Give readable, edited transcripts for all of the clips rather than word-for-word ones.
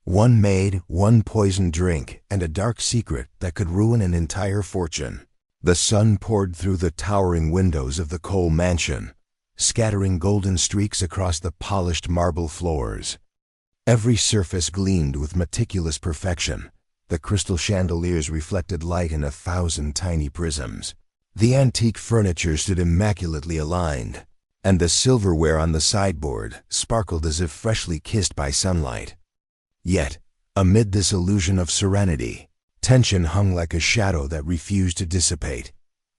One maid, one poisoned drink, and a dark secret that could ruin an entire fortune. The sun poured through the towering windows of the Cole mansion, scattering golden streaks across the polished marble floors. Every surface gleamed with meticulous perfection. The crystal chandeliers reflected light in 1,000 tiny prisms. The antique furniture stood immaculately aligned, and the silverware on the sideboard sparkled as if freshly kissed by sunlight. Yet, amid this illusion of serenity, tension hung like a shadow that refused to dissipate.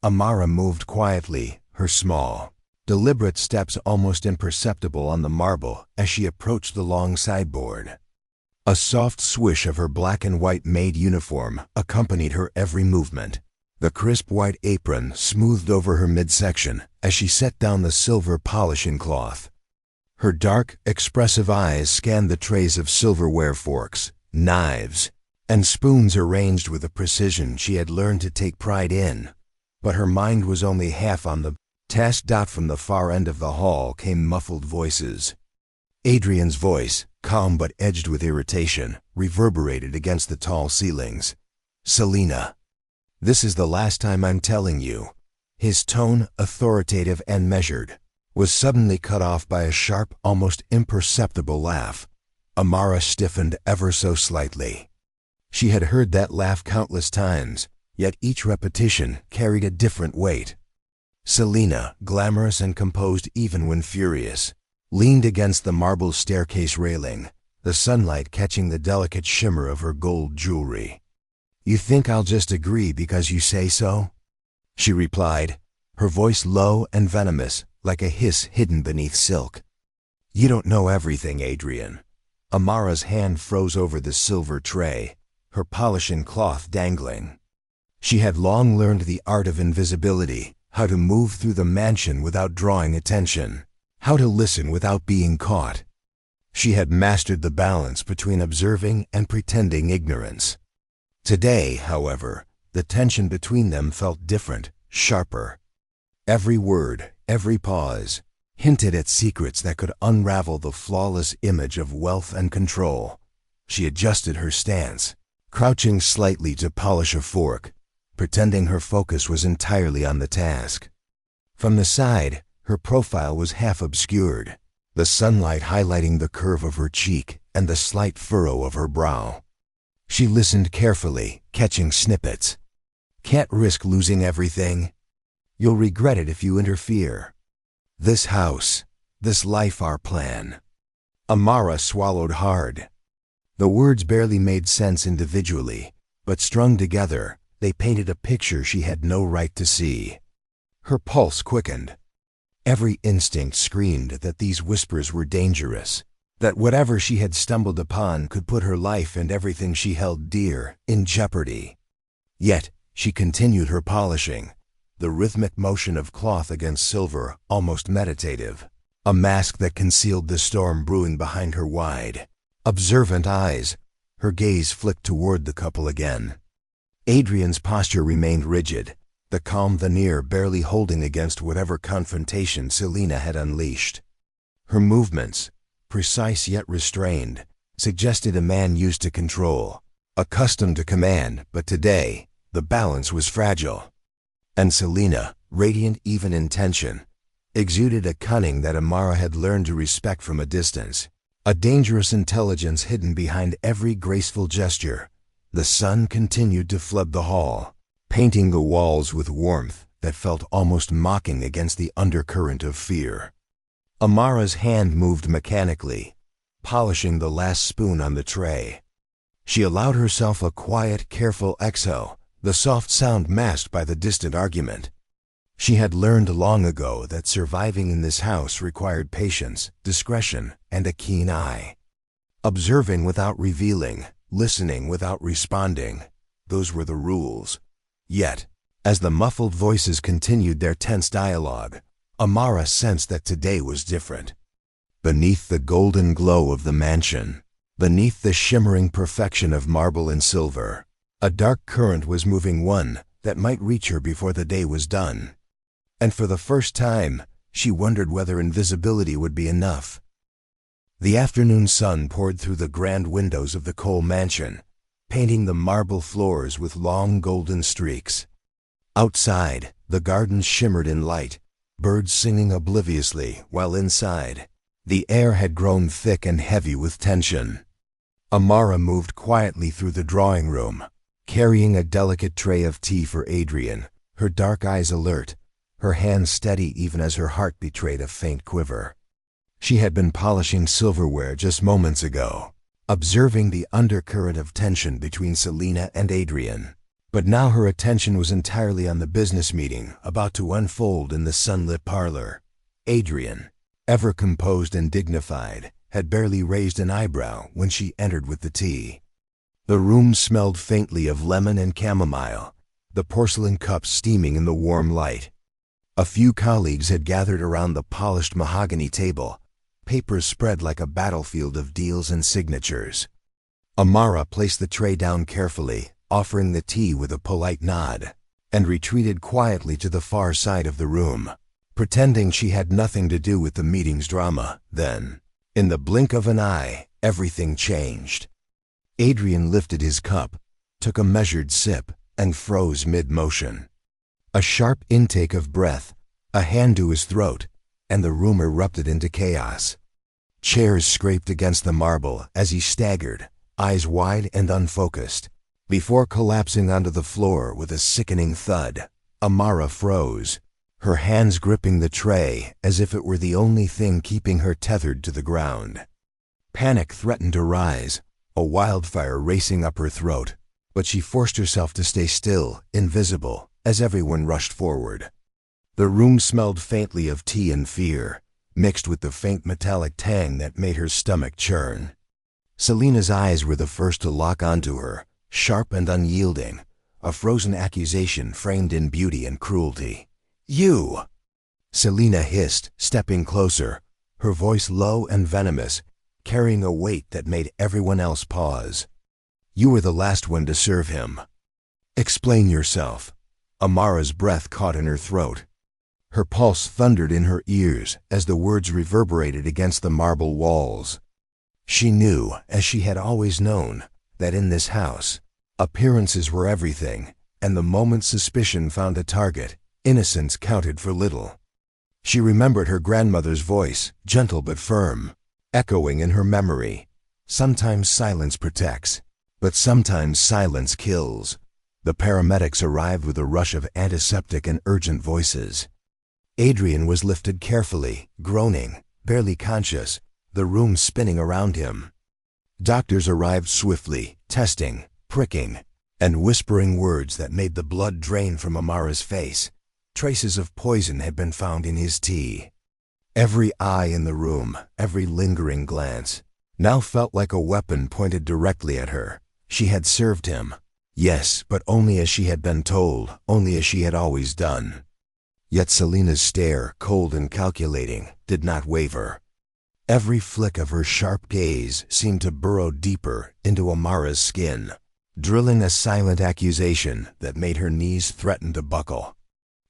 Amara moved quietly, her small, deliberate steps almost imperceptible on the marble as she approached the long sideboard. A soft swish of her black and white maid uniform accompanied her every movement. The crisp white apron smoothed over her midsection as she set down the silver polishing cloth. Her dark, expressive eyes scanned the trays of silverware, forks, knives, and spoons arranged with a precision she had learned to take pride in. But her mind was only half on the task. From the far end of the hall came muffled voices. Adrian's voice, calm but edged with irritation, reverberated against the tall ceilings. "Selina, this is the last time I'm telling you." His tone, authoritative and measured, was suddenly cut off by a sharp, almost imperceptible laugh. Amara stiffened ever so slightly. She had heard that laugh countless times, yet each repetition carried a different weight. Selina, glamorous and composed even when furious, leaned against the marble staircase railing, the sunlight catching the delicate shimmer of her gold jewelry. "You think I'll just agree because you say so?" she replied, her voice low and venomous, like a hiss hidden beneath silk. "You don't know everything, Adrian." Amara's hand froze over the silver tray, her polishing cloth dangling. She had long learned the art of invisibility, how to move through the mansion without drawing attention, how to listen without being caught. She had mastered the balance between observing and pretending ignorance. Today, however, the tension between them felt different, sharper. Every word, every pause, hinted at secrets that could unravel the flawless image of wealth and control. She adjusted her stance, crouching slightly to polish a fork, pretending her focus was entirely on the task. From the side, her profile was half obscured, the sunlight highlighting the curve of her cheek and the slight furrow of her brow. She listened carefully, catching snippets. "Can't risk losing everything. You'll regret it if you interfere. This house, this life, our plan." Amara swallowed hard. The words barely made sense individually, but strung together, they painted a picture she had no right to see. Her pulse quickened. Every instinct screamed that these whispers were dangerous, that whatever she had stumbled upon could put her life and everything she held dear in jeopardy. Yet, she continued her polishing, the rhythmic motion of cloth against silver almost meditative, a mask that concealed the storm brewing behind her wide, observant eyes. Her gaze flicked toward the couple again. Adrian's posture remained rigid, the calm veneer barely holding against whatever confrontation Selina had unleashed. Her movements, precise yet restrained, suggested a man used to control, accustomed to command, but today, the balance was fragile. And Selina, radiant even in tension, exuded a cunning that Amara had learned to respect from a distance, a dangerous intelligence hidden behind every graceful gesture. The sun continued to flood the hall, painting the walls with warmth that felt almost mocking against the undercurrent of fear. Amara's hand moved mechanically, polishing the last spoon on the tray. She allowed herself a quiet, careful exhale, the soft sound masked by the distant argument. She had learned long ago that surviving in this house required patience, discretion, and a keen eye. Observing without revealing, listening without responding, those were the rules. Yet, as the muffled voices continued their tense dialogue, Amara sensed that today was different. Beneath the golden glow of the mansion, beneath the shimmering perfection of marble and silver, a dark current was moving, one that might reach her before the day was done. And for the first time, she wondered whether invisibility would be enough. The afternoon sun poured through the grand windows of the Cole mansion, painting the marble floors with long golden streaks. Outside, the gardens shimmered in light, birds singing obliviously, while inside, the air had grown thick and heavy with tension. Amara moved quietly through the drawing room, carrying a delicate tray of tea for Adrian, her dark eyes alert, her hands steady even as her heart betrayed a faint quiver. She had been polishing silverware just moments ago, observing the undercurrent of tension between Selena and Adrian. But now her attention was entirely on the business meeting about to unfold in the sunlit parlor. Adrian, ever composed and dignified, had barely raised an eyebrow when she entered with the tea. The room smelled faintly of lemon and chamomile, the porcelain cups steaming in the warm light. A few colleagues had gathered around the polished mahogany table, papers spread like a battlefield of deals and signatures. Amara placed the tray down carefully, offering the tea with a polite nod, and retreated quietly to the far side of the room, pretending she had nothing to do with the meeting's drama. Then, in the blink of an eye, everything changed. Adrian lifted his cup, took a measured sip, and froze mid-motion. A sharp intake of breath, a hand to his throat, and the room erupted into chaos. Chairs scraped against the marble as he staggered, eyes wide and unfocused. Before collapsing onto the floor with a sickening thud, Amara froze, her hands gripping the tray as if it were the only thing keeping her tethered to the ground. Panic threatened to rise, a wildfire racing up her throat, but she forced herself to stay still, invisible, as everyone rushed forward. The room smelled faintly of tea and fear, mixed with the faint metallic tang that made her stomach churn. Selena's eyes were the first to lock onto her, sharp and unyielding, a frozen accusation framed in beauty and cruelty. "You!" Selena hissed, stepping closer, her voice low and venomous, carrying a weight that made everyone else pause. "You were the last one to serve him. Explain yourself." Amara's breath caught in her throat. Her pulse thundered in her ears as the words reverberated against the marble walls. She knew, as she had always known, that in this house, appearances were everything, and the moment suspicion found a target, innocence counted for little. She remembered her grandmother's voice, gentle but firm, echoing in her memory. Sometimes silence protects, but sometimes silence kills. The paramedics arrived with a rush of antiseptic and urgent voices. Adrian was lifted carefully, groaning, barely conscious, the room spinning around him. Doctors arrived swiftly, testing, pricking, and whispering words that made the blood drain from Amara's face. Traces of poison had been found in his tea. Every eye in the room, every lingering glance, now felt like a weapon pointed directly at her. She had served him. Yes, but only as she had been told, only as she had always done. Yet Selena's stare, cold and calculating, did not waver. Every flick of her sharp gaze seemed to burrow deeper into Amara's skin, drilling a silent accusation that made her knees threaten to buckle.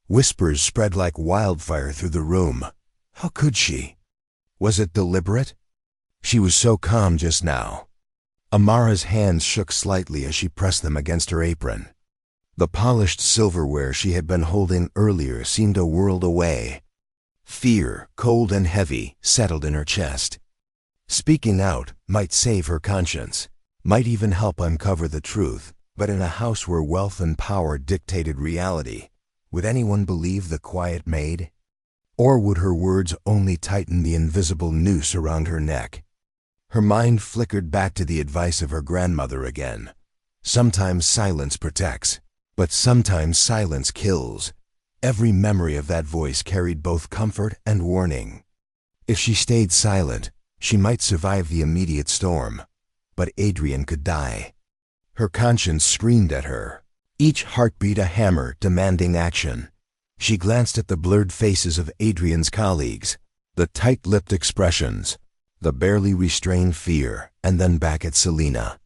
Whispers spread like wildfire through the room. How could she? Was it deliberate? She was so calm just now. Amara's hands shook slightly as she pressed them against her apron. The polished silverware she had been holding earlier seemed a world away. Fear, cold and heavy, settled in her chest. Speaking out might save her conscience, might even help uncover the truth, but in a house where wealth and power dictated reality, would anyone believe the quiet maid? Or would her words only tighten the invisible noose around her neck? Her mind flickered back to the advice of her grandmother again. Sometimes silence protects, but sometimes silence kills. Every memory of that voice carried both comfort and warning. If she stayed silent, she might survive the immediate storm, but Adrian could die. Her conscience screamed at her, each heartbeat a hammer demanding action. She glanced at the blurred faces of Adrian's colleagues, the tight-lipped expressions, the barely restrained fear, and then back at Selena.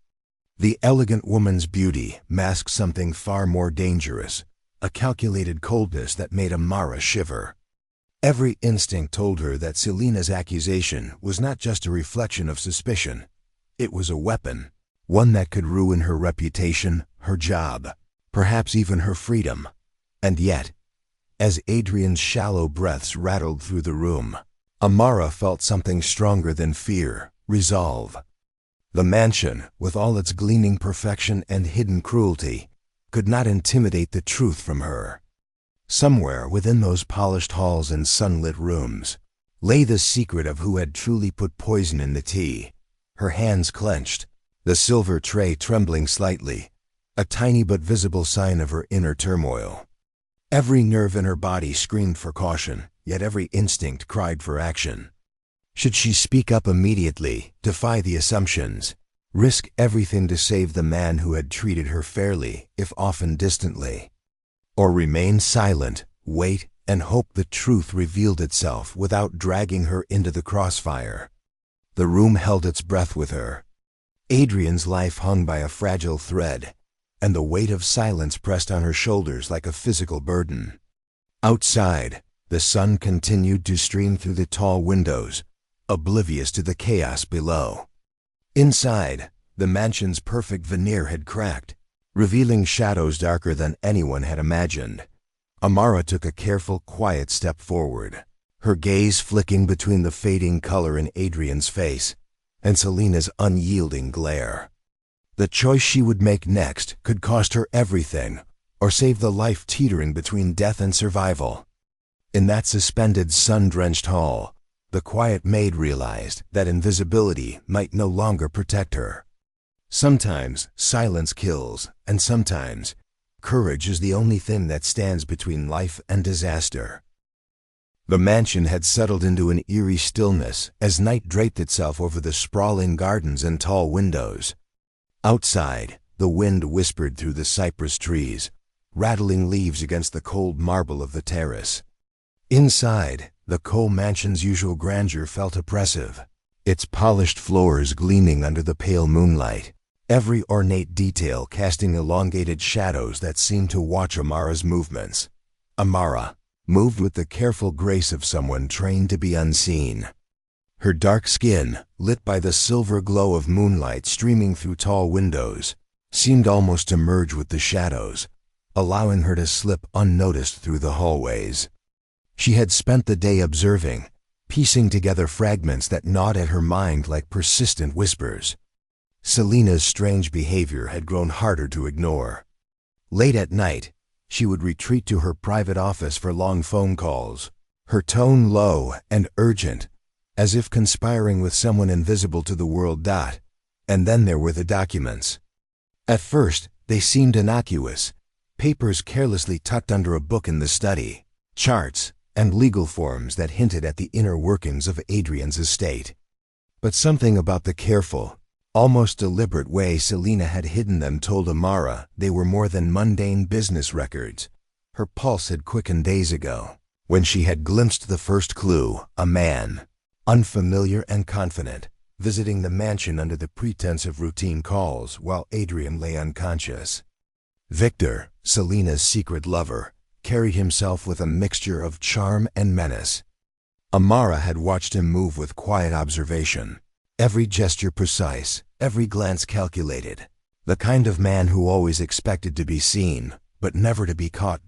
The elegant woman's beauty masked something far more dangerous, a calculated coldness that made Amara shiver. Every instinct told her that Selena's accusation was not just a reflection of suspicion. It was a weapon, one that could ruin her reputation, her job, perhaps even her freedom. And yet, as Adrian's shallow breaths rattled through the room, Amara felt something stronger than fear, resolve. The mansion, with all its gleaming perfection and hidden cruelty, could not intimidate the truth from her. Somewhere within those polished halls and sunlit rooms lay the secret of who had truly put poison in the tea. Her hands clenched, the silver tray trembling slightly, a tiny but visible sign of her inner turmoil. Every nerve in her body screamed for caution, yet every instinct cried for action. Should she speak up immediately, defy the assumptions, risk everything to save the man who had treated her fairly, if often distantly? Or remain silent, wait, and hope the truth revealed itself without dragging her into the crossfire? The room held its breath with her. Adrian's life hung by a fragile thread, and the weight of silence pressed on her shoulders like a physical burden. Outside, the sun continued to stream through the tall windows, oblivious to the chaos below. Inside, the mansion's perfect veneer had cracked, revealing shadows darker than anyone had imagined. Amara took a careful, quiet step forward, her gaze flicking between the fading color in Adrian's face and Selena's unyielding glare. The choice she would make next could cost her everything, or save the life teetering between death and survival. In that suspended, sun-drenched hall, the quiet maid realized that invisibility might no longer protect her. Sometimes silence kills, and sometimes courage is the only thing that stands between life and disaster. The mansion had settled into an eerie stillness as night draped itself over the sprawling gardens and tall windows. Outside, the wind whispered through the cypress trees, rattling leaves against the cold marble of the terrace. Inside, the Cole mansion's usual grandeur felt oppressive, its polished floors gleaming under the pale moonlight, every ornate detail casting elongated shadows that seemed to watch Amara's movements. Amara moved with the careful grace of someone trained to be unseen. Her dark skin, lit by the silver glow of moonlight streaming through tall windows, seemed almost to merge with the shadows, allowing her to slip unnoticed through the hallways. She had spent the day observing, piecing together fragments that gnawed at her mind like persistent whispers. Selena's strange behavior had grown harder to ignore. Late at night, she would retreat to her private office for long phone calls, her tone low and urgent, as if conspiring with someone invisible to the world. And then there were the documents. At first, they seemed innocuous, papers carelessly tucked under a book in the study, charts, and legal forms that hinted at the inner workings of Adrian's estate. But something about the careful, almost deliberate way Selena had hidden them told Amara they were more than mundane business records. Her pulse had quickened days ago, when she had glimpsed the first clue, a man, unfamiliar and confident, visiting the mansion under the pretense of routine calls while Adrian lay unconscious. Victor, Selena's secret lover, carried himself with a mixture of charm and menace. Amara had watched him move with quiet observation, every gesture precise, every glance calculated. The kind of man who always expected to be seen, but never to be caught.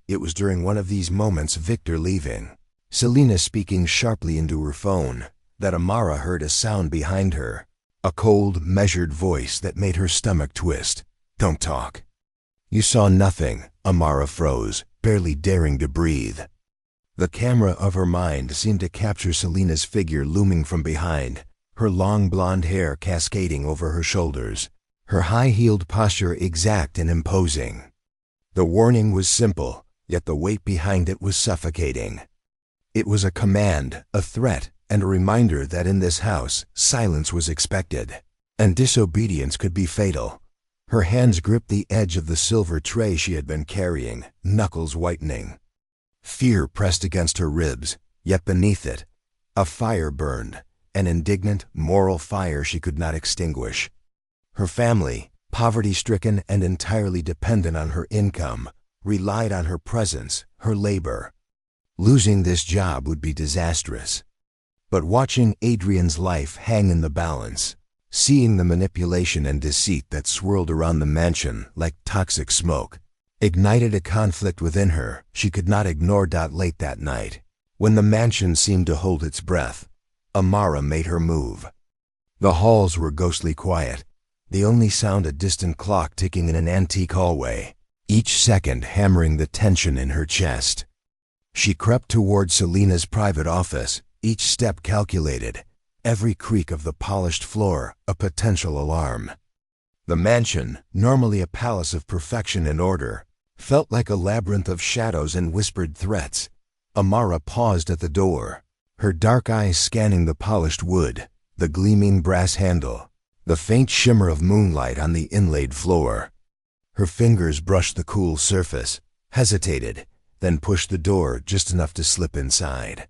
It was during one of these moments, Victor leaving, Selena speaking sharply into her phone, that Amara heard a sound behind her, a cold, measured voice that made her stomach twist. "Don't talk." "You saw nothing." Amara froze, barely daring to breathe. The camera of her mind seemed to capture Selena's figure looming from behind, her long blonde hair cascading over her shoulders, her high-heeled posture exact and imposing. The warning was simple, yet the weight behind it was suffocating. It was a command, a threat, and a reminder that in this house, silence was expected, and disobedience could be fatal. Her hands gripped the edge of the silver tray she had been carrying, knuckles whitening. Fear pressed against her ribs, yet beneath it, a fire burned, an indignant, moral fire she could not extinguish. Her family, poverty-stricken and entirely dependent on her income, relied on her presence, her labor. Losing this job would be disastrous. But watching Adrian's life hang in the balance, seeing the manipulation and deceit that swirled around the mansion like toxic smoke, ignited a conflict within her she could not ignore. Late that night, when the mansion seemed to hold its breath, Amara made her move. The halls were ghostly quiet, the only sound a distant clock ticking in an antique hallway, each second hammering the tension in her chest. She crept toward Selena's private office, each step calculated, every creak of the polished floor a potential alarm. The mansion, normally a palace of perfection and order, felt like a labyrinth of shadows and whispered threats. Amara paused at the door, her dark eyes scanning the polished wood, the gleaming brass handle, the faint shimmer of moonlight on the inlaid floor. Her fingers brushed the cool surface, hesitated, then pushed the door just enough to slip inside.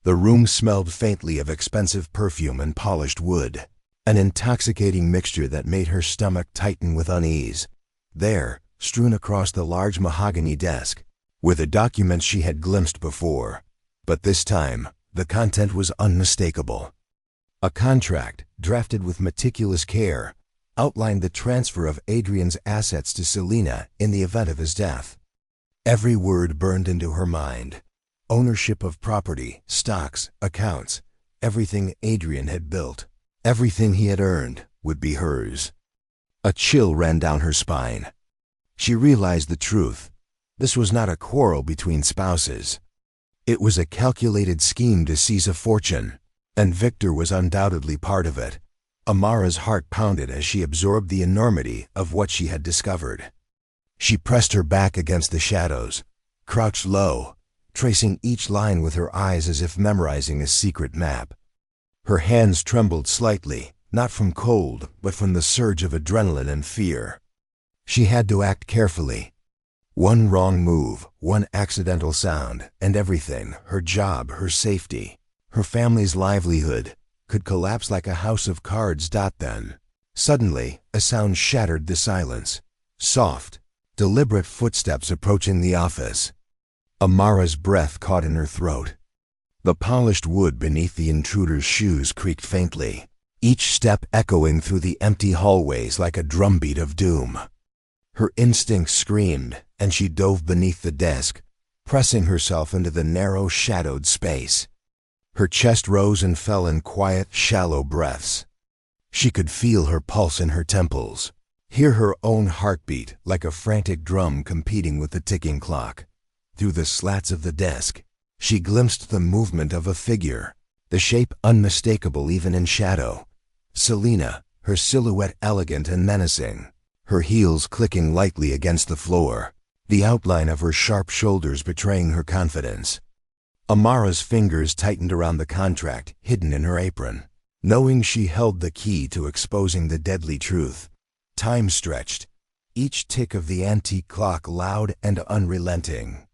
The room smelled faintly of expensive perfume and polished wood, an intoxicating mixture that made her stomach tighten with unease. There, strewn across the large mahogany desk, were the documents she had glimpsed before, but this time the content was unmistakable. A contract, drafted with meticulous care, outlined the transfer of Adrian's assets to Selena in the event of his death. Every word burned into her mind. Ownership of property, stocks, accounts, everything Adrian had built, everything he had earned, would be hers. A chill ran down her spine. She realized the truth. This was not a quarrel between spouses. It was a calculated scheme to seize a fortune, and Victor was undoubtedly part of it. Amara's heart pounded as she absorbed the enormity of what she had discovered. She pressed her back against the shadows, crouched low, tracing each line with her eyes as if memorizing a secret map. Her hands trembled slightly, not from cold, but from the surge of adrenaline and fear. She had to act carefully. One wrong move, one accidental sound, and everything, her job, her safety, her family's livelihood, could collapse like a house of cards. Then, suddenly, a sound shattered the silence. Soft, deliberate footsteps approaching the office. Amara's breath caught in her throat. The polished wood beneath the intruder's shoes creaked faintly, each step echoing through the empty hallways like a drumbeat of doom. Her instincts screamed, and she dove beneath the desk, pressing herself into the narrow, shadowed space. Her chest rose and fell in quiet, shallow breaths. She could feel her pulse in her temples, hear her own heartbeat like a frantic drum competing with the ticking clock. Through the slats of the desk, she glimpsed the movement of a figure, the shape unmistakable even in shadow. Selena, her silhouette elegant and menacing, her heels clicking lightly against the floor, the outline of her sharp shoulders betraying her confidence. Amara's fingers tightened around the contract hidden in her apron, knowing she held the key to exposing the deadly truth. Time stretched, each tick of the antique clock loud and unrelenting.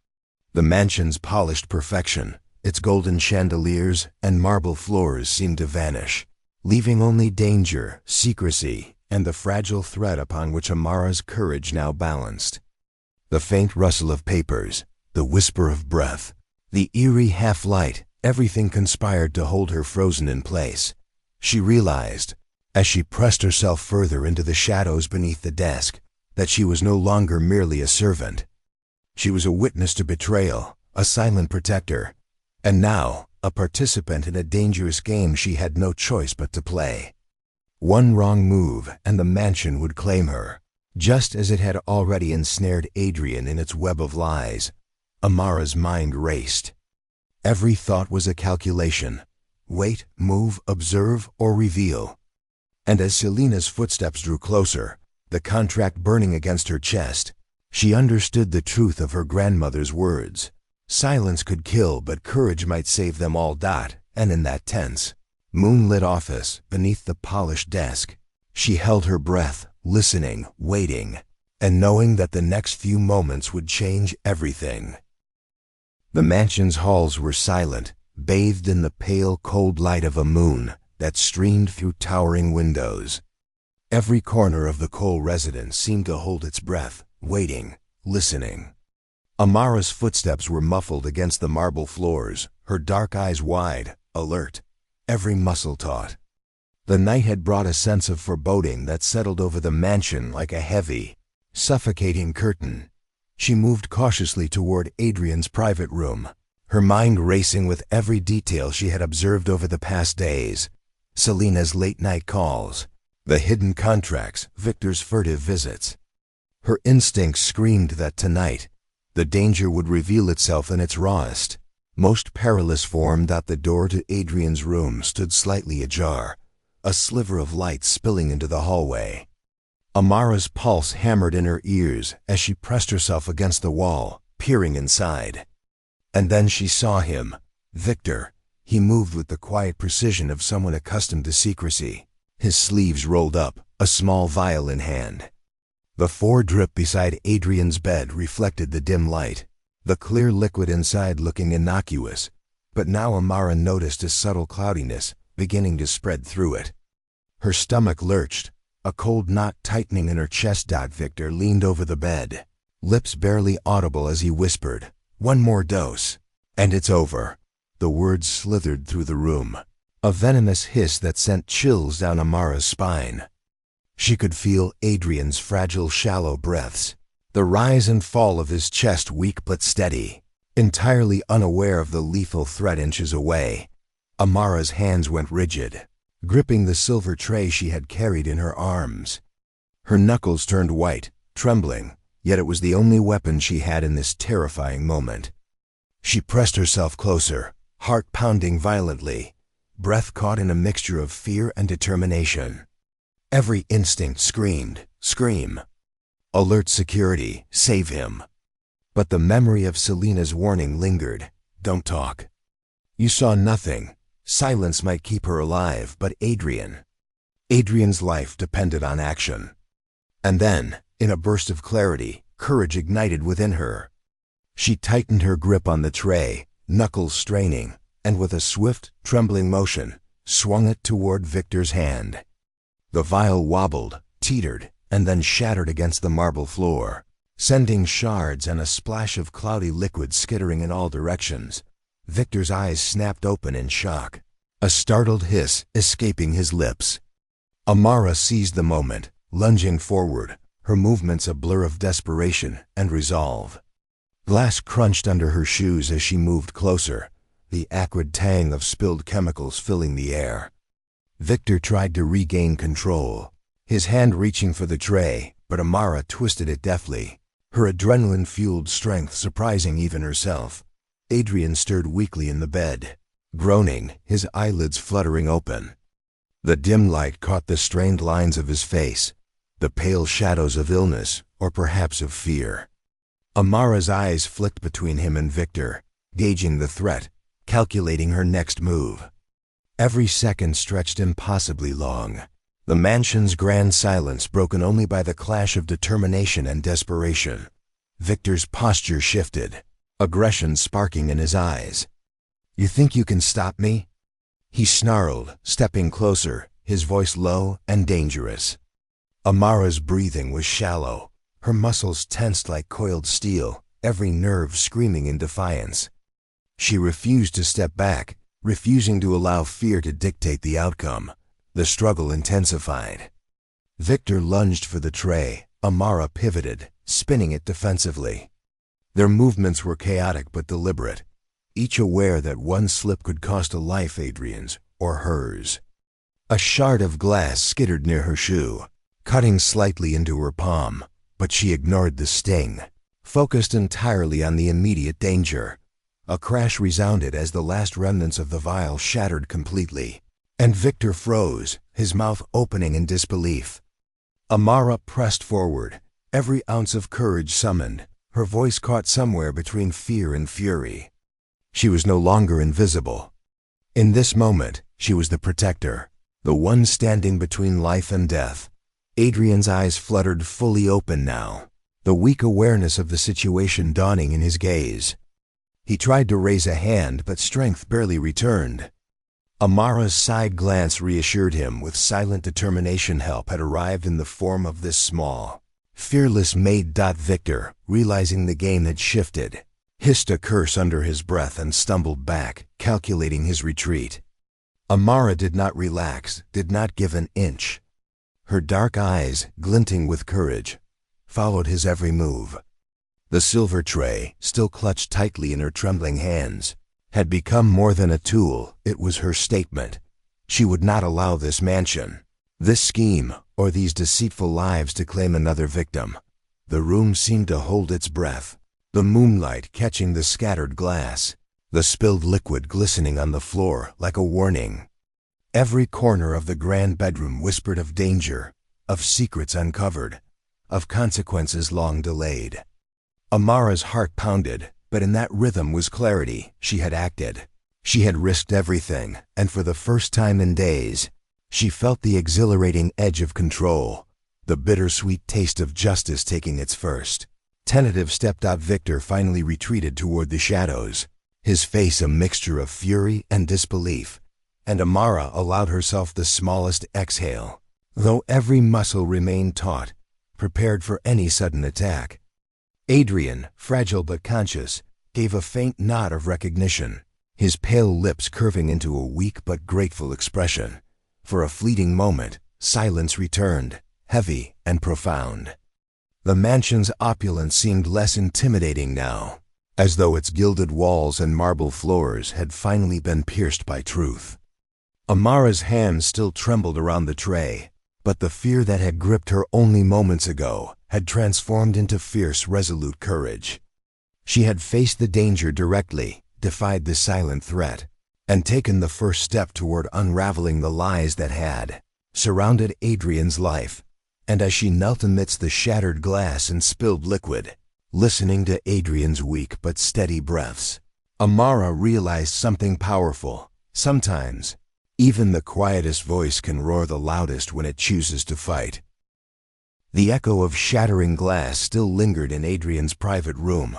The mansion's polished perfection, its golden chandeliers and marble floors seemed to vanish, leaving only danger, secrecy, and the fragile thread upon which Amara's courage now balanced. The faint rustle of papers, the whisper of breath, the eerie half-light, everything conspired to hold her frozen in place. She realized, as she pressed herself further into the shadows beneath the desk, that she was no longer merely a servant. She was a witness to betrayal, a silent protector, and now a participant in a dangerous game she had no choice but to play. One wrong move and the mansion would claim her, just as it had already ensnared Adrian in its web of lies. Amara's mind raced. Every thought was a calculation. Wait, move, observe, or reveal. And as Selena's footsteps drew closer, the contract burning against her chest, she understood the truth of her grandmother's words. Silence could kill, but courage might save them all. And in that tense, moonlit office, beneath the polished desk, she held her breath, listening, waiting, and knowing that the next few moments would change everything. The mansion's halls were silent, bathed in the pale, cold light of a moon that streamed through towering windows. Every corner of the Cole residence seemed to hold its breath, waiting, listening. Amara's footsteps were muffled against the marble floors, her dark eyes wide, alert, every muscle taut. The night had brought a sense of foreboding that settled over the mansion like a heavy, suffocating curtain. She moved cautiously toward Adrian's private room, her mind racing with every detail she had observed over the past days. Selena's late-night calls, the hidden contracts, Victor's furtive visits. Her instincts screamed that tonight, the danger would reveal itself in its rawest, most perilous form. The door to Adrian's room stood slightly ajar, a sliver of light spilling into the hallway. Amara's pulse hammered in her ears as she pressed herself against the wall, peering inside. And then she saw him, Victor. He moved with the quiet precision of someone accustomed to secrecy, his sleeves rolled up, a small vial in hand. The four-drip beside Adrian's bed reflected the dim light, the clear liquid inside looking innocuous, but now Amara noticed a subtle cloudiness beginning to spread through it. Her stomach lurched, a cold knot tightening in her chest. Victor leaned over the bed, lips barely audible as he whispered, "One more dose, and it's over." The words slithered through the room, a venomous hiss that sent chills down Amara's spine. She could feel Adrian's fragile, shallow breaths, the rise and fall of his chest weak but steady. Entirely unaware of the lethal threat inches away, Amara's hands went rigid, gripping the silver tray she had carried in her arms. Her knuckles turned white, trembling, yet it was the only weapon she had in this terrifying moment. She pressed herself closer, heart pounding violently, breath caught in a mixture of fear and determination. Every instinct screamed, "Scream! Alert security, save him!" But the memory of Selena's warning lingered, "Don't talk. You saw nothing. Silence might keep her alive, but Adrian's life depended on action." And then, in a burst of clarity, courage ignited within her. She tightened her grip on the tray, knuckles straining, and with a swift, trembling motion, swung it toward Victor's hand. The vial wobbled, teetered, and then shattered against the marble floor, sending shards and a splash of cloudy liquid skittering in all directions. Victor's eyes snapped open in shock, a startled hiss escaping his lips. Amara seized the moment, lunging forward, her movements a blur of desperation and resolve. Glass crunched under her shoes as she moved closer, the acrid tang of spilled chemicals filling the air. Victor tried to regain control, his hand reaching for the tray, but Amara twisted it deftly, her adrenaline-fueled strength surprising even herself. Adrian stirred weakly in the bed, groaning, his eyelids fluttering open. The dim light caught the strained lines of his face, the pale shadows of illness, or perhaps of fear. Amara's eyes flicked between him and Victor, gauging the threat, calculating her next move. Every second stretched impossibly long, the mansion's grand silence broken only by the clash of determination and desperation. Victor's posture shifted, aggression sparking in his eyes. "You think you can stop me?" he snarled, stepping closer, his voice low and dangerous. Amara's breathing was shallow, her muscles tensed like coiled steel, every nerve screaming in defiance. She refused to step back, refusing to allow fear to dictate the outcome. The struggle intensified. Victor lunged for the tray. Amara pivoted, spinning it defensively. Their movements were chaotic but deliberate, each aware that one slip could cost a life, Adrian's or hers. A shard of glass skittered near her shoe, cutting slightly into her palm, but she ignored the sting, focused entirely on the immediate danger. A crash resounded as the last remnants of the vial shattered completely, and Victor froze, his mouth opening in disbelief. Amara pressed forward, every ounce of courage summoned, her voice caught somewhere between fear and fury. She was no longer invisible. In this moment, she was the protector, the one standing between life and death. Adrian's eyes fluttered fully open now, the weak awareness of the situation dawning in his gaze. He tried to raise a hand, but strength barely returned. Amara's side glance reassured him with silent determination. Help had arrived in the form of this small, Fearless Maid. Victor, realizing the game had shifted, hissed a curse under his breath and stumbled back, calculating his retreat. Amara did not relax, did not give an inch. Her dark eyes, glinting with courage, followed his every move. The silver tray, still clutched tightly in her trembling hands, had become more than a tool. It was her statement. She would not allow this mansion, this scheme, or these deceitful lives to claim another victim. The room seemed to hold its breath, the moonlight catching the scattered glass, the spilled liquid glistening on the floor like a warning. Every corner of the grand bedroom whispered of danger, of secrets uncovered, of consequences long delayed. Amara's heart pounded, but in that rhythm was clarity. She had acted. She had risked everything, and for the first time in days, she felt the exhilarating edge of control, the bittersweet taste of justice taking its first. Tentative step. Victor finally retreated toward the shadows, his face a mixture of fury and disbelief, and Amara allowed herself the smallest exhale, though every muscle remained taut, prepared for any sudden attack. Adrian, fragile but conscious, gave a faint nod of recognition, his pale lips curving into a weak but grateful expression. For a fleeting moment, silence returned, heavy and profound. The mansion's opulence seemed less intimidating now, as though its gilded walls and marble floors had finally been pierced by truth. Amara's hands still trembled around the tray, but the fear that had gripped her only moments ago had transformed into fierce, resolute courage. She had faced the danger directly, defied the silent threat, and taken the first step toward unraveling the lies that had surrounded Adrian's life. And as she knelt amidst the shattered glass and spilled liquid, listening to Adrian's weak but steady breaths, Amara realized something powerful. Sometimes, even the quietest voice can roar the loudest when it chooses to fight. The echo of shattering glass still lingered in Adrian's private room,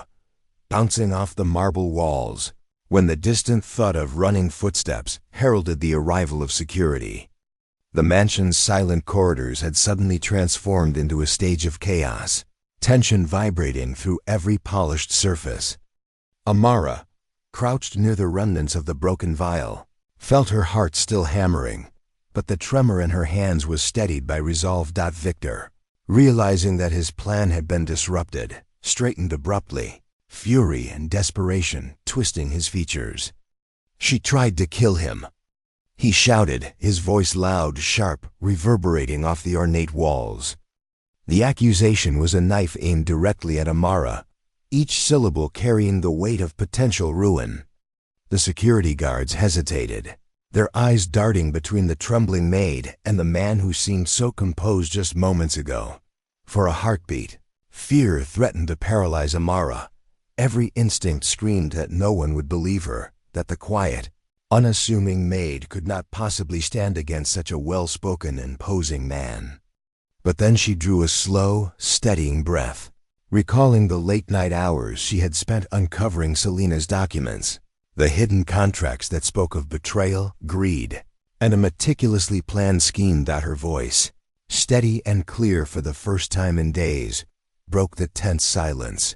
bouncing off the marble walls, when the distant thud of running footsteps heralded the arrival of security. The mansion's silent corridors had suddenly transformed into a stage of chaos, tension vibrating through every polished surface. Amara, crouched near the remnants of the broken vial, felt her heart still hammering, but the tremor in her hands was steadied by resolve. Victor, realizing that his plan had been disrupted, straightened abruptly, fury and desperation twisting his features. She tried to kill him, he shouted, his voice loud, sharp, reverberating off the ornate walls. The accusation was a knife aimed directly at Amara, each syllable carrying the weight of potential ruin. The security guards hesitated, their eyes darting between the trembling maid and the man who seemed so composed just moments ago. For a heartbeat, fear threatened to paralyze Amara. Every instinct screamed that no one would believe her, that the quiet, unassuming maid could not possibly stand against such a well-spoken, imposing man. But then she drew a slow, steadying breath, recalling the late-night hours she had spent uncovering Selina's documents, the hidden contracts that spoke of betrayal, greed, and a meticulously planned scheme. Her voice, steady and clear for the first time in days, broke the tense silence.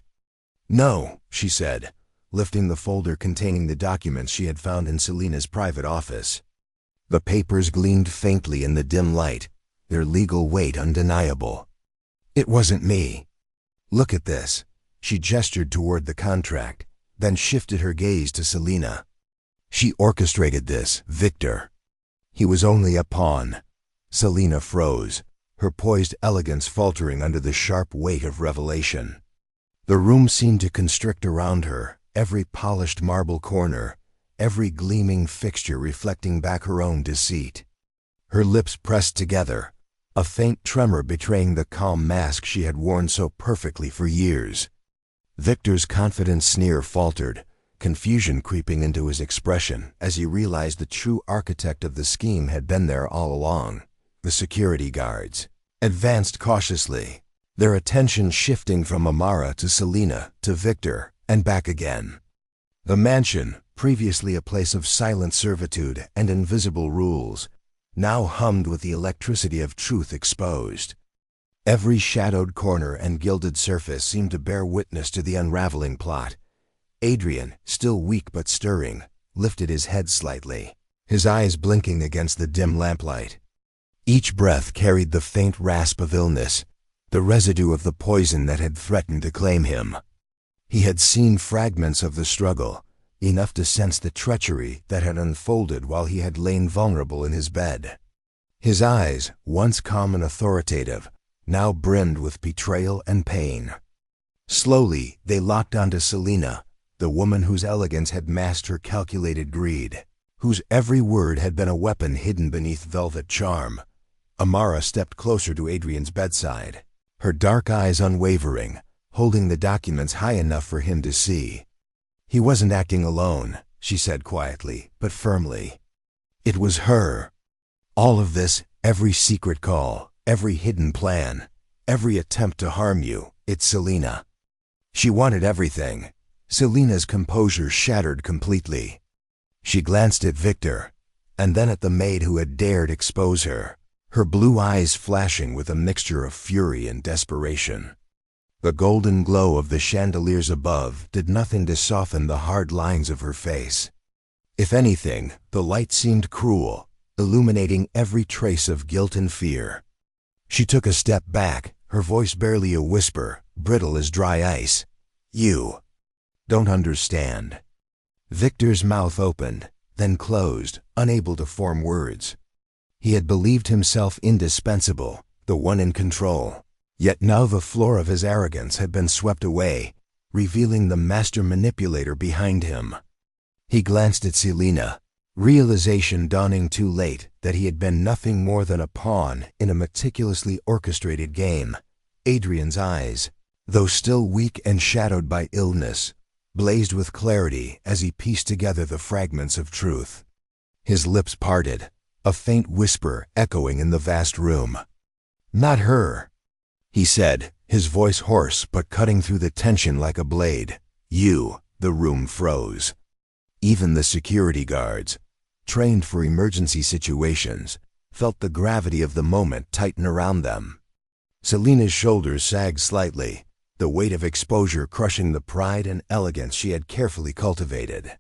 "No," she said, lifting the folder containing the documents she had found in Selina's private office. The papers gleamed faintly in the dim light, their legal weight undeniable. "It wasn't me. Look at this." She gestured toward the contract, then shifted her gaze to Selina. "She orchestrated this, Victor. He was only a pawn." Selina froze, her poised elegance faltering under the sharp weight of revelation. The room seemed to constrict around her, every polished marble corner, every gleaming fixture reflecting back her own deceit. Her lips pressed together, a faint tremor betraying the calm mask she had worn so perfectly for years. Victor's confident sneer faltered, confusion creeping into his expression as he realized the true architect of the scheme had been there all along. The security guards advanced cautiously, their attention shifting from Amara to Selina to Victor and back again. The mansion, previously a place of silent servitude and invisible rules, now hummed with the electricity of truth exposed. Every shadowed corner and gilded surface seemed to bear witness to the unraveling plot. Adrian, still weak but stirring, lifted his head slightly, his eyes blinking against the dim lamplight. Each breath carried the faint rasp of illness, the residue of the poison that had threatened to claim him. He had seen fragments of the struggle, enough to sense the treachery that had unfolded while he had lain vulnerable in his bed. His eyes, once calm and authoritative, now brimmed with betrayal and pain. Slowly, they locked onto Selina, the woman whose elegance had masked her calculated greed, whose every word had been a weapon hidden beneath velvet charm. Amara stepped closer to Adrian's bedside, her dark eyes unwavering, holding the documents high enough for him to see. He wasn't acting alone, she said quietly, but firmly. It was her. All of this, every secret call, every hidden plan, every attempt to harm you, it's Selina. She wanted everything. Selina's composure shattered completely. She glanced at Victor, and then at the maid who had dared expose her, her blue eyes flashing with a mixture of fury and desperation. The golden glow of the chandeliers above did nothing to soften the hard lines of her face. If anything, the light seemed cruel, illuminating every trace of guilt and fear. She took a step back, her voice barely a whisper, brittle as dry ice. You don't understand. Victor's mouth opened, then closed, unable to form words. He had believed himself indispensable, the one in control. Yet now the floor of his arrogance had been swept away, revealing the master manipulator behind him. He glanced at Selina, realization dawning too late that he had been nothing more than a pawn in a meticulously orchestrated game. Adrian's eyes, though still weak and shadowed by illness, blazed with clarity as he pieced together the fragments of truth. His lips parted, a faint whisper echoing in the vast room. Not her, he said, his voice hoarse but cutting through the tension like a blade. You. The room froze. Even the security guards, trained for emergency situations, felt the gravity of the moment tighten around them. Selina's shoulders sagged slightly, the weight of exposure crushing the pride and elegance she had carefully cultivated.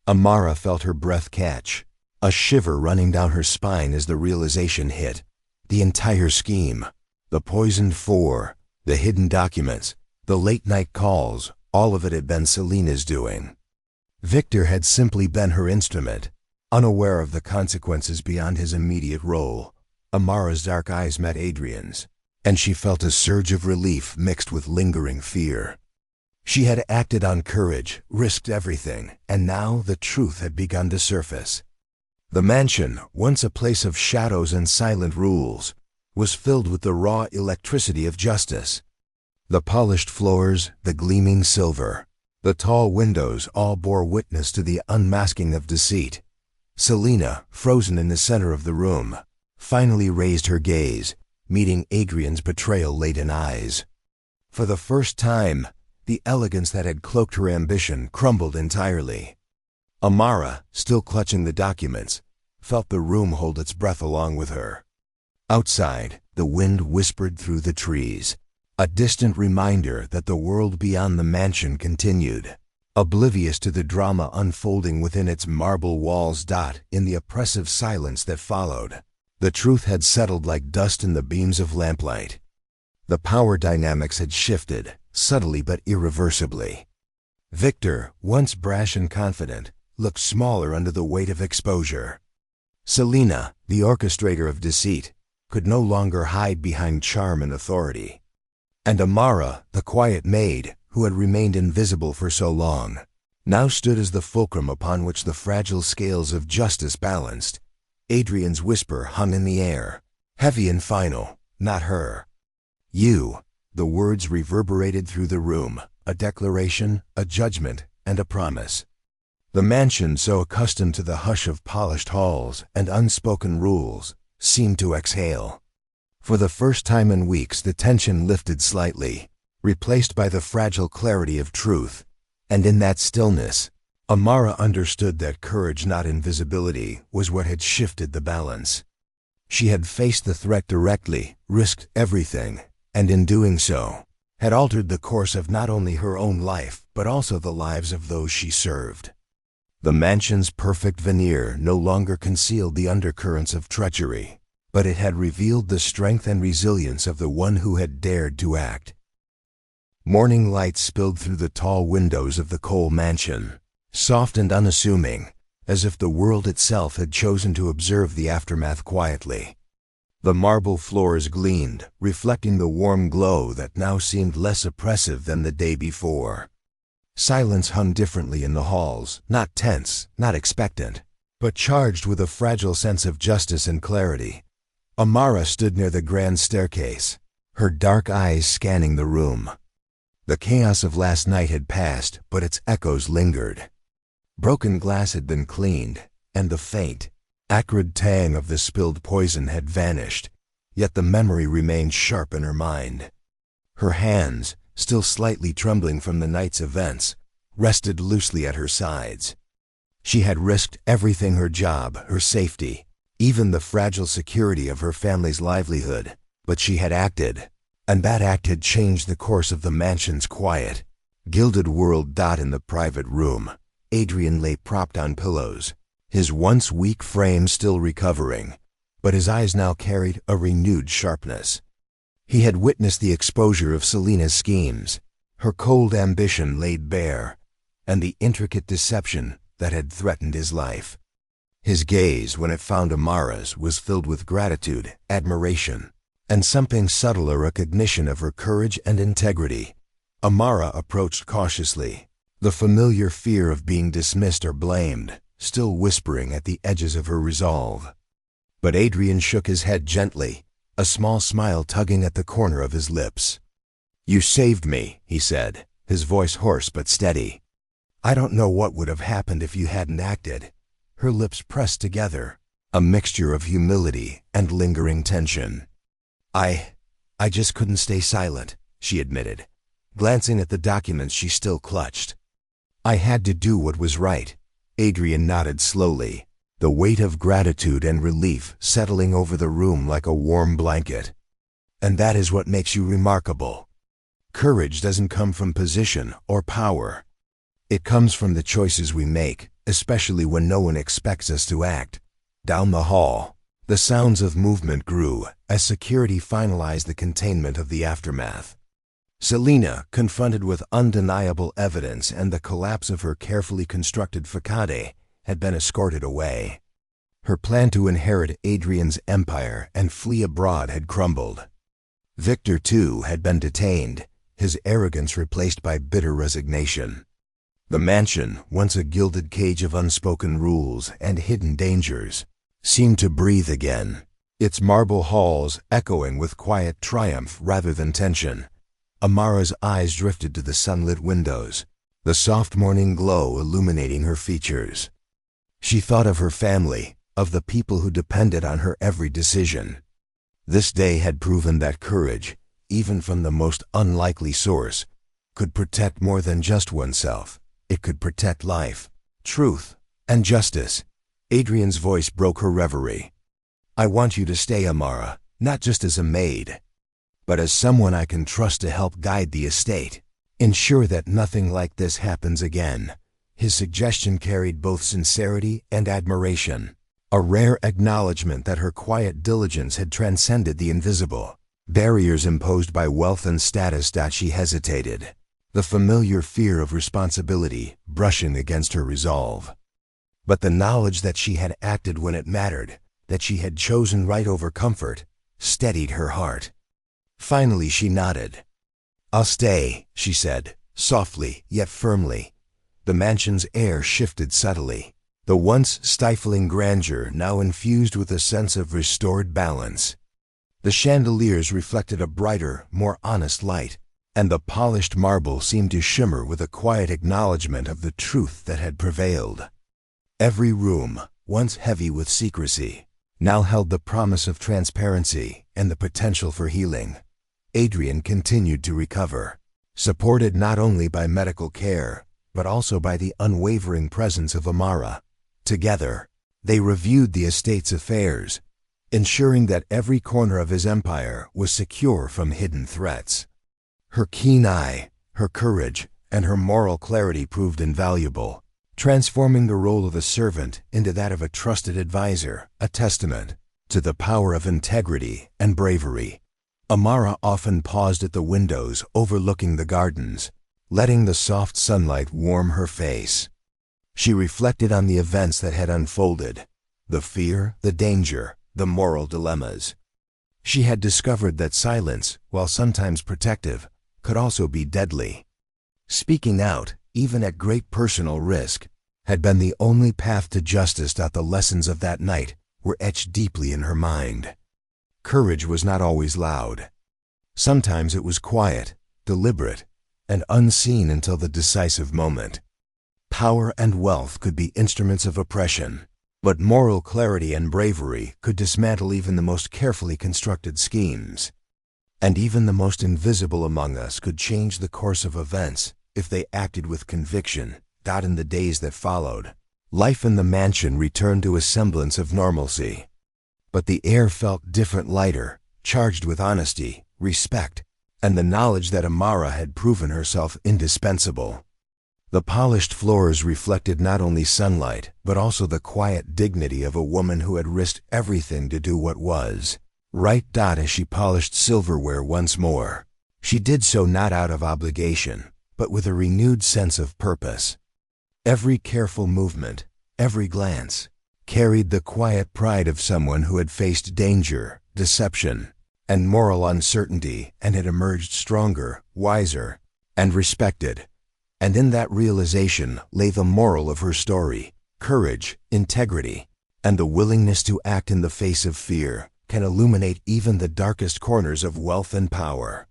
Amara felt her breath catch, a shiver running down her spine as the realization hit. The entire scheme, the poisoned four, the hidden documents, the late-night calls, all of it had been Selina's doing. Victor had simply been her instrument, unaware of the consequences beyond his immediate role. Amara's dark eyes met Adrian's, and she felt a surge of relief mixed with lingering fear. She had acted on courage, risked everything, and now the truth had begun to surface. The mansion, once a place of shadows and silent rules, was filled with the raw electricity of justice. The polished floors, the gleaming silver, the tall windows all bore witness to the unmasking of deceit. Selina, frozen in the center of the room, finally raised her gaze, meeting Adrian's betrayal-laden eyes. For the first time, the elegance that had cloaked her ambition crumbled entirely. Amara, still clutching the documents, felt the room hold its breath along with her. Outside, the wind whispered through the trees, a distant reminder that the world beyond the mansion continued, oblivious to the drama unfolding within its marble walls. In the oppressive silence that followed, the truth had settled like dust in the beams of lamplight. The power dynamics had shifted, subtly but irreversibly. Victor, once brash and confident, looked smaller under the weight of exposure. Selina, the orchestrator of deceit, could no longer hide behind charm and authority. And Amara, the quiet maid, who had remained invisible for so long, now stood as the fulcrum upon which the fragile scales of justice balanced. Adrian's whisper hung in the air, heavy and final. Not her. You. The words reverberated through the room, a declaration, a judgment, and a promise. The mansion, so accustomed to the hush of polished halls and unspoken rules, seemed to exhale. For the first time in weeks, the tension lifted slightly, replaced by the fragile clarity of truth. And in that stillness, Amara understood that courage, not invisibility, was what had shifted the balance. She had faced the threat directly, risked everything, and in doing so, had altered the course of not only her own life but also the lives of those she served. The mansion's perfect veneer no longer concealed the undercurrents of treachery, but it had revealed the strength and resilience of the one who had dared to act. Morning light spilled through the tall windows of the Cole mansion, soft and unassuming, as if the world itself had chosen to observe the aftermath quietly. The marble floors gleamed, reflecting the warm glow that now seemed less oppressive than the day before. Silence hung differently in the halls, not tense, not expectant, but charged with a fragile sense of justice and clarity. Amara stood near the grand staircase, her dark eyes scanning the room. The chaos of last night had passed, but its echoes lingered. Broken glass had been cleaned, and the faint, acrid tang of the spilled poison had vanished, yet the memory remained sharp in her mind. Her hands, still slightly trembling from the night's events, rested loosely at her sides. She had risked everything: her job, her safety, even the fragile security of her family's livelihood, but she had acted, and that act had changed the course of the mansion's quiet, gilded world. In the private room, Adrian lay propped on pillows, his once weak frame still recovering, but his eyes now carried a renewed sharpness. He had witnessed the exposure of Selina's schemes, her cold ambition laid bare, and the intricate deception that had threatened his life. His gaze, when it found Amara's, was filled with gratitude, admiration, and something subtle, a recognition of her courage and integrity. Amara approached cautiously, the familiar fear of being dismissed or blamed still whispering at the edges of her resolve. But Adrian shook his head gently, a small smile tugging at the corner of his lips. "You saved me," he said, his voice hoarse but steady. "I don't know what would have happened if you hadn't acted." Her lips pressed together, a mixture of humility and lingering tension. I just couldn't stay silent," she admitted, glancing at the documents she still clutched. "I had to do what was right." Adrian nodded slowly, the weight of gratitude and relief settling over the room like a warm blanket. "And that is what makes you remarkable. Courage doesn't come from position or power. It comes from the choices we make, especially when no one expects us to act." Down the hall, the sounds of movement grew as security finalized the containment of the aftermath. Selina, confronted with undeniable evidence and the collapse of her carefully constructed facade, had been escorted away. Her plan to inherit Adrian's empire and flee abroad had crumbled. Victor, too, had been detained, his arrogance replaced by bitter resignation. The mansion, once a gilded cage of unspoken rules and hidden dangers, seemed to breathe again, its marble halls echoing with quiet triumph rather than tension. Amara's eyes drifted to the sunlit windows, the soft morning glow illuminating her features. She thought of her family, of the people who depended on her every decision. This day had proven that courage, even from the most unlikely source, could protect more than just oneself. It could protect life, truth, and justice. Adrian's voice broke her reverie. "I want you to stay, Amara, not just as a maid, but as someone I can trust to help guide the estate. Ensure that nothing like this happens again." His suggestion carried both sincerity and admiration, a rare acknowledgement that her quiet diligence had transcended the invisible barriers imposed by wealth and status. She hesitated, the familiar fear of responsibility brushing against her resolve. But the knowledge that she had acted when it mattered, that she had chosen right over comfort, steadied her heart. Finally she nodded. "I'll stay," she said, softly yet firmly. The mansion's air shifted subtly, the once stifling grandeur now infused with a sense of restored balance. The chandeliers reflected a brighter, more honest light, and the polished marble seemed to shimmer with a quiet acknowledgement of the truth that had prevailed. Every room, once heavy with secrecy, now held the promise of transparency and the potential for healing. Adrian continued to recover, supported not only by medical care, but also by the unwavering presence of Amara. Together, they reviewed the estate's affairs, ensuring that every corner of his empire was secure from hidden threats. Her keen eye, her courage, and her moral clarity proved invaluable, transforming the role of a servant into that of a trusted advisor, a testament to the power of integrity and bravery. Amara often paused at the windows overlooking the gardens, letting the soft sunlight warm her face. She reflected on the events that had unfolded, the fear, the danger, the moral dilemmas. She had discovered that silence, while sometimes protective, could also be deadly. Speaking out, even at great personal risk, had been the only path to justice. The lessons of that night were etched deeply in her mind. Courage was not always loud. Sometimes it was quiet, deliberate, and unseen until the decisive moment. Power and wealth could be instruments of oppression, but moral clarity and bravery could dismantle even the most carefully constructed schemes. And even the most invisible among us could change the course of events if they acted with conviction. In the days that followed, life in the mansion returned to a semblance of normalcy. But the air felt different, lighter, charged with honesty, respect, and the knowledge that Amara had proven herself indispensable. The polished floors reflected not only sunlight, but also the quiet dignity of a woman who had risked everything to do what was right. As she polished silverware once more, she did so not out of obligation, but with a renewed sense of purpose. Every careful movement, every glance, carried the quiet pride of someone who had faced danger, deception, and moral uncertainty and had emerged stronger, wiser, and respected. And in that realization lay the moral of her story. Courage, integrity, and the willingness to act in the face of fear can illuminate even the darkest corners of wealth and power.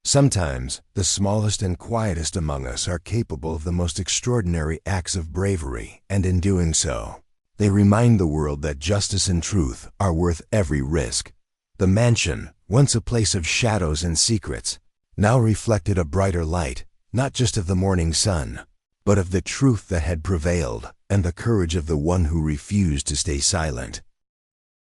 Sometimes, the smallest and quietest among us are capable of the most extraordinary acts of bravery, and in doing so, they remind the world that justice and truth are worth every risk. The mansion, once a place of shadows and secrets, now reflected a brighter light, not just of the morning sun, but of the truth that had prevailed and the courage of the one who refused to stay silent.